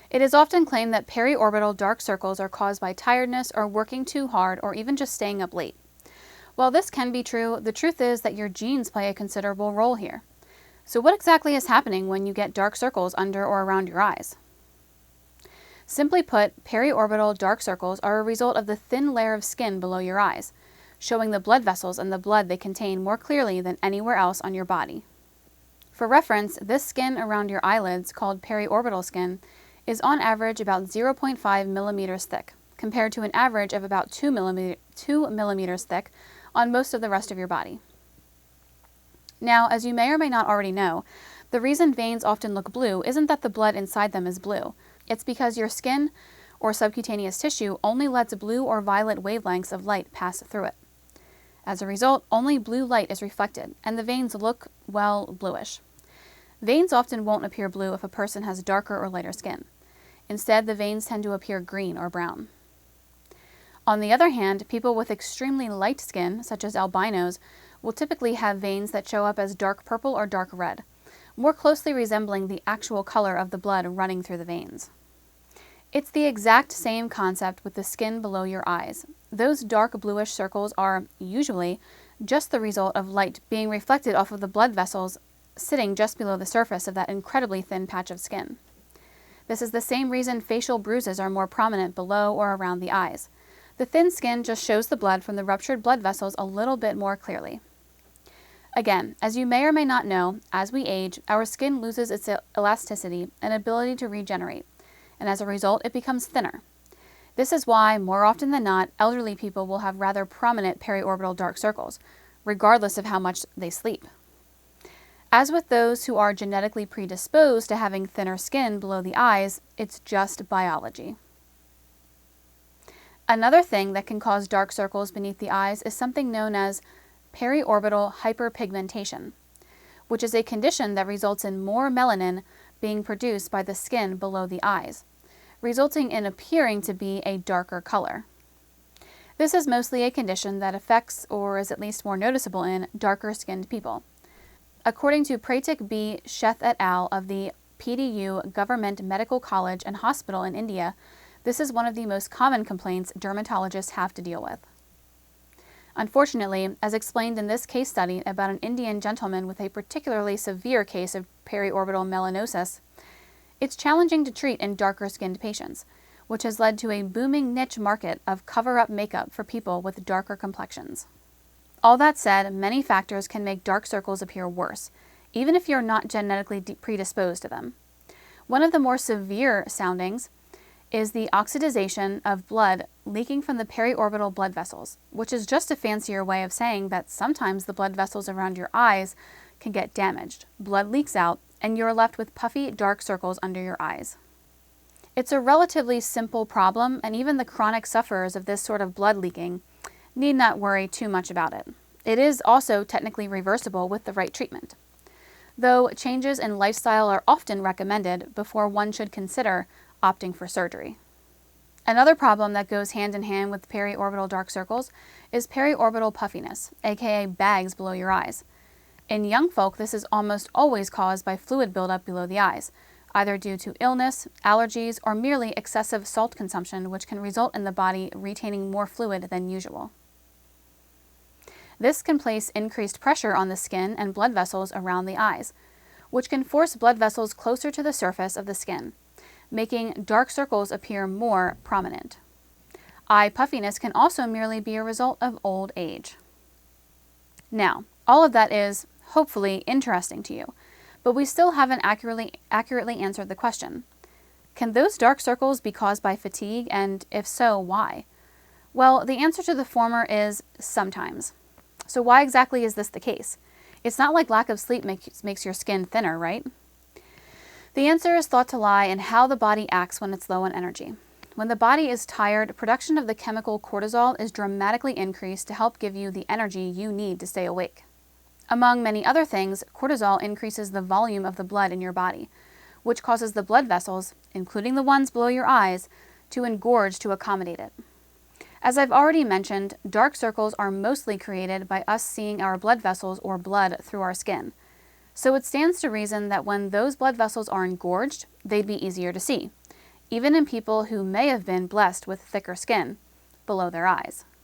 It is often claimed that periorbital dark circles are caused by tiredness or working too hard or even just staying up late. While this can be true, the truth is that your genes play a considerable role here. So what exactly is happening when you get dark circles under or around your eyes? Simply put, periorbital dark circles are a result of the thin layer of skin below your eyes, showing the blood vessels and the blood they contain more clearly than anywhere else on your body. For reference, this skin around your eyelids, called periorbital skin, is on average about 0.5 millimeters thick, compared to an average of about 2 millimeters thick on most of the rest of your body. Now, as you may or may not already know, the reason veins often look blue isn't that the blood inside them is blue. It's because your skin or subcutaneous tissue only lets blue or violet wavelengths of light pass through it. As a result, only blue light is reflected, and the veins look, well, bluish. Veins often won't appear blue if a person has darker or lighter skin. Instead, the veins tend to appear green or brown. On the other hand, people with extremely light skin, such as albinos, will typically have veins that show up as dark purple or dark red, more closely resembling the actual color of the blood running through the veins. It's the exact same concept with the skin below your eyes. Those dark bluish circles are, usually, just the result of light being reflected off of the blood vessels sitting just below the surface of that incredibly thin patch of skin. This is the same reason facial bruises are more prominent below or around the eyes. The thin skin just shows the blood from the ruptured blood vessels a little bit more clearly. Again, as you may or may not know, as we age, our skin loses its elasticity and ability to regenerate, and as a result, it becomes thinner. This is why, more often than not, elderly people will have rather prominent periorbital dark circles, regardless of how much they sleep. As with those who are genetically predisposed to having thinner skin below the eyes, it's just biology. Another thing that can cause dark circles beneath the eyes is something known as periorbital hyperpigmentation, which is a condition that results in more melanin being produced by the skin below the eyes, resulting in appearing to be a darker color. This is mostly a condition that affects, or is at least more noticeable in, darker-skinned people. According to Pratik B. Sheth et al. Of the PDU Government Medical College and Hospital in India, this is one of the most common complaints dermatologists have to deal with. Unfortunately, as explained in this case study about an Indian gentleman with a particularly severe case of periorbital melanosis, it's challenging to treat in darker-skinned patients, which has led to a booming niche market of cover-up makeup for people with darker complexions. All that said, many factors can make dark circles appear worse, even if you're not genetically predisposed to them. One of the more severe soundings is the oxidization of blood leaking from the periorbital blood vessels, which is just a fancier way of saying that sometimes the blood vessels around your eyes can get damaged. Blood leaks out, and you're left with puffy, dark circles under your eyes. It's a relatively simple problem, and even the chronic sufferers of this sort of blood leaking need not worry too much about it. It is also technically reversible with the right treatment, though changes in lifestyle are often recommended before one should consider opting for surgery. Another problem that goes hand in hand with periorbital dark circles is periorbital puffiness, aka bags below your eyes. In young folk, this is almost always caused by fluid buildup below the eyes, either due to illness, allergies, or merely excessive salt consumption, which can result in the body retaining more fluid than usual. This can place increased pressure on the skin and blood vessels around the eyes, which can force blood vessels closer to the surface of the skin, making dark circles appear more prominent. Eye puffiness can also merely be a result of old age. Now, all of that is, hopefully, interesting to you, but we still haven't accurately answered the question. Can those dark circles be caused by fatigue, and if so, why? Well, the answer to the former is sometimes. So why exactly is this the case? It's not like lack of sleep makes your skin thinner, right? The answer is thought to lie in how the body acts when it's low on energy. When the body is tired, production of the chemical cortisol is dramatically increased to help give you the energy you need to stay awake. Among many other things, cortisol increases the volume of the blood in your body, which causes the blood vessels, including the ones below your eyes, to engorge to accommodate it. As I've already mentioned, dark circles are mostly created by us seeing our blood vessels or blood through our skin. So it stands to reason that when those blood vessels are engorged, they'd be easier to see, even in people who may have been blessed with thicker skin below their eyes.